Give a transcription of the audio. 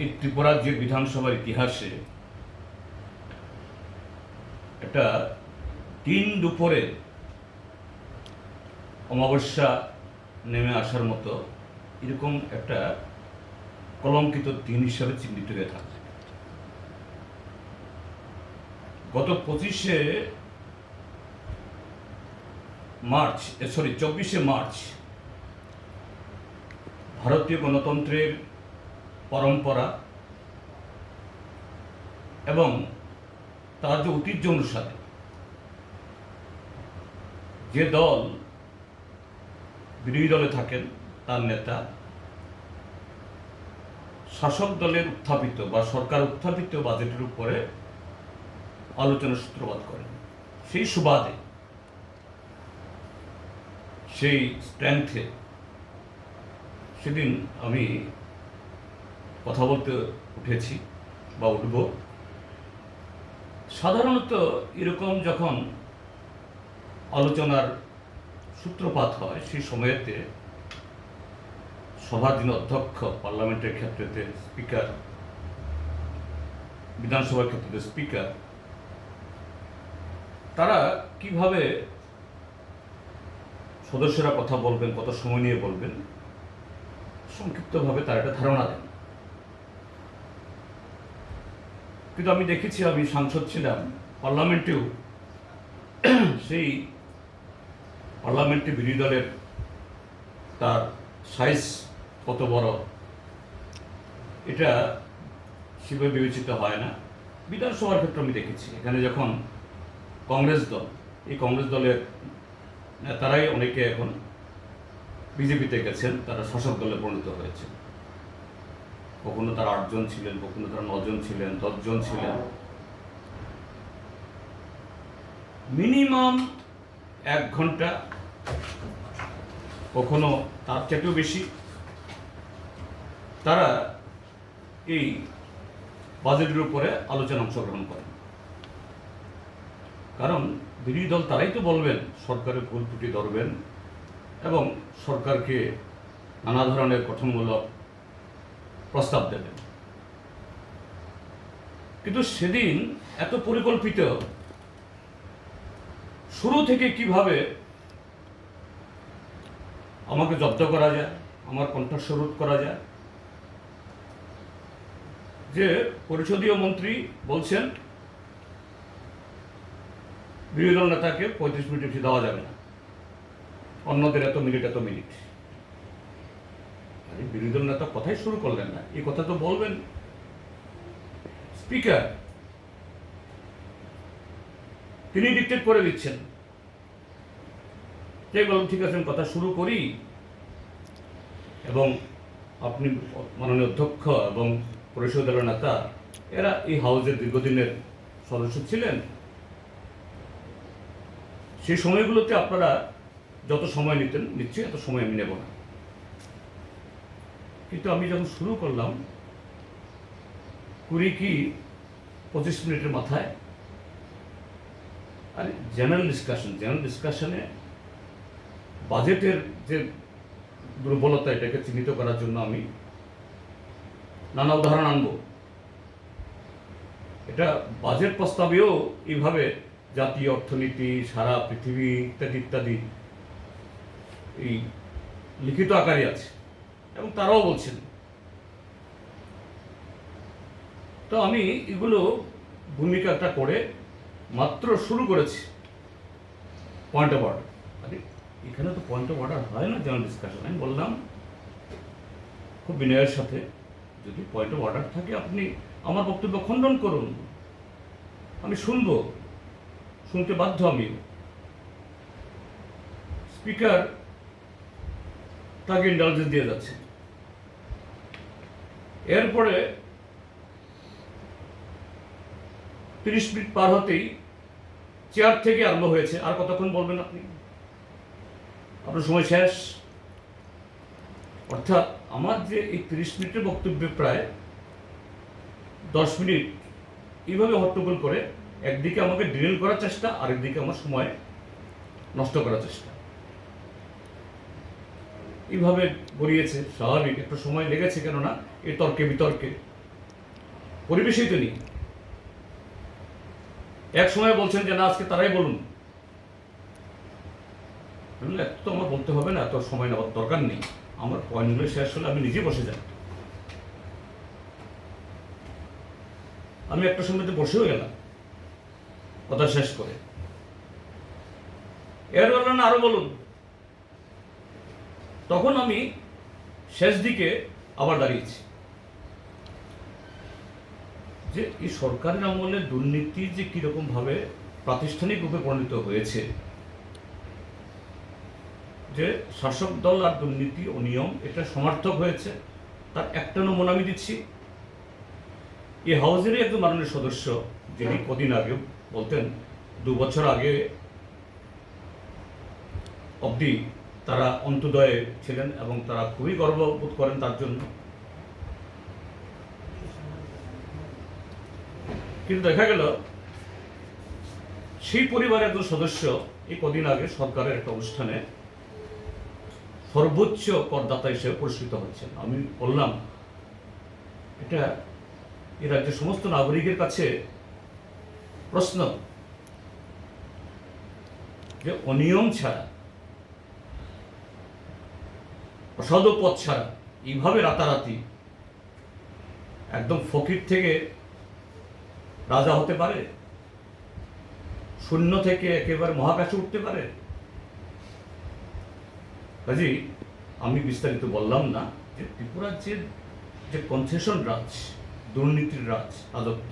এই ত্রিপুরা যে বিধানসভার ইতিহাসে একটা দিন দুপুরে অমাবস্যা নেমে আসার মতো এরকম একটা কলঙ্কিত দিন হিসাবে চিহ্নিত হয়ে থাকে। গত 24শে মার্চ ভারতীয় গণতন্ত্রের পরম্পরা এবং তার যে ঐতিহ্য অনুসারে যে দল বিরোধী দলে থাকেন তার নেতা শাসক দলের উত্থাপিত বা সরকার উত্থাপিত বাজেটের উপরে আলোচনার সূত্রপাত করেন। সেই সুবাদে সেই স্ট্রেংথে সেদিন আমি কথা বলতে উঠেছি বা উঠব। সাধারণত এরকম যখন আলোচনার সূত্রপাত হয় সেই সময়েতে সভার যিনি অধ্যক্ষ, পার্লামেন্টের ক্ষেত্রেতে স্পিকার, বিধানসভার ক্ষেত্রে স্পিকার, তারা কিভাবে সদস্যরা কথা বলবেন, কত সময় নিয়ে বলবেন, সংক্ষিপ্তভাবে তার একটা ধারণা দেন। কিন্তু আমি দেখেছি, আমি সাংসদ ছিলাম, পার্লামেন্টেও সেই পার্লামেন্টে বিরোধী দলের তার সাইজ কত বড় এটা সেভাবে বিবেচিত হয় না। বিধানসভার ক্ষেত্রে আমি দেখেছি, এখানে যখন কংগ্রেস দল, এই কংগ্রেস দলের নেতারাই অনেকে এখন বিজেপিতে গেছেন, তারা শাসক দলে পরিণত হয়েছে। কখনো তারা 8 জন ছিলেন, কখনো তারা 9 জন ছিলেন, 10 জন ছিলেন। মিনিমাম 1 ঘন্টা, কখনো তার চেয়েও বেশি তারা এই বাজেটের উপরে আলোচনা অংশগ্রহণ করেন। কারণ বিরোধী দল তারাই তো বলবেন, সরকারের ভুল ত্রুটি ধরবেন এবং সরকারকে নানা ধরনের গঠনমূলক প্রস্তাব দেবেন। কিন্তু সেদিন এত পরিকল্পিত, শুরু থেকে কিভাবে আমাকে জব্দ করা যায়, আমার কণ্ঠস্বর রোধ করা যায়। যে পরিষদীয় মন্ত্রী বলছেন বিরোধী দল নেতাকে 35 মিনিট বেশি দেওয়া যাবে না, অন্যদের এত মিনিট। বিরোধী দল নেতা কথাই শুরু করলেন না, এই কথা তো বলবেন স্পিকার, তিনি ডিক্টেট করে দিচ্ছেন। বললাম ঠিক আছে, কথা শুরু করি। এবং আপনি মাননীয় অধ্যক্ষ এবং পরিষদ দলের নেতা, এরা এই হাউসের দীর্ঘদিনের সদস্য ছিলেন। সেই সময়গুলোতে আপনারা যত সময় নিতেন, নিশ্চয়ই এত সময় আমি নেব না। কিন্তু আমি যখন শুরু করলাম 20 কি 25 মিনিটের মাথায়, আর জেনারেল ডিসকাশনে বাজেটের যে দুর্বলতা, এটাকে চিহ্নিত করার জন্য আমি নানা উদাহরণ আনব। এটা বাজেট প্রস্তাবেও এইভাবে জাতীয় অর্থনীতি, সারা পৃথিবী ইত্যাদি এই লিখিত আকারে আছে এবং তারাও বলছেন। তো আমি এগুলো ভূমিকাটা করে মাত্র শুরু করেছি পয়েন্ট অফ অর্ডার। এখানে তো পয়েন্ট অফ অর্ডার হয় না, জেনারেল ডিসকাশন। আমি বললাম খুব বিনয়ের সাথে, যদি পয়েন্ট অফ অর্ডার থাকে আপনি আমার বক্তব্য খণ্ডন করুন, আমি শুনতে বাধ্য। আমি স্পিকার তাকে ইন্ডালজেন্স দিয়ে যাচ্ছে। এরপরে 30 মিনিট পার হতেই চেয়ার থেকে আরম্ভ হয়েছে, আর কতক্ষণ বলবেন আপনি, আপনার সময় শেষ। অর্থাৎ আমার যে এই 30 মিনিটের বক্তব্যে প্রায় 10 মিনিট এইভাবে হট্টগোল করে একদিকে আমাকে ডিরেল করার চেষ্টা, আরেকদিকে আমার সময় নষ্ট করার চেষ্টা, এইভাবে গড়িয়েছে। স্বাভাবিক একটা সময় লেগেছে, কেননা এই তর্কে বিতর্কে পরিবেশই তো নেই। এক সময় বলছেন যে না, আজকে তারাই বলুন। এত তো আমার বলতে হবে না, এত সময় নেওয়ার দরকার নেই। আমার পয়েন্টগুলো শেষ হলে আমি নিজে বসে যাই। আমি একটা সময়তে বসেও গেলাম কথা শেষ করে। এর বললেন আরো বলুন। তখন আমি শেষ দিকে আবার দাঁড়িয়েছি যে এই সরকারের আমলে দুর্নীতি যে কিরকম ভাবে প্রাতিষ্ঠানিক রূপে পরিণত হয়েছে, যে শাসক দল আর দুর্নীতি ও নিয়ম এটা সমার্থক হয়েছে, তার একটা নমুনা আমি দিচ্ছি। এই হাউজেরই একজন মাননীয় সদস্য, যিনি কদিন আগে বলতেন 2 বছর আগে অবধি তারা অন্তোদয়ে ছিলেন এবং তারা খুবই গর্ববোধ করেন তার জন্য। কিন্তু দেখা গেল সেই পরিবারের একজন সদস্য এই কদিন আগে সরকারের একটা অনুষ্ঠানে সর্বোচ্চ করদাতা হিসেবে পুরস্কৃত হচ্ছেন। আমি বললাম এটা এই রাজ্যের সমস্ত নাগরিকের কাছে প্রশ্ন যে অনিয়ম ছাড়া, অসাধু পথ ছাড়া এইভাবে রাতারাতি একদম ফকির থেকে রাজা হতে পারে, শূন্য থেকে একেবারে মহাকাশে উঠতে পারে। কাজেই আমি বিস্তারিত বললাম না যে ত্রিপুরার যে কনসেশন রাজ, দুর্নীতির রাজ, রাজত্ব,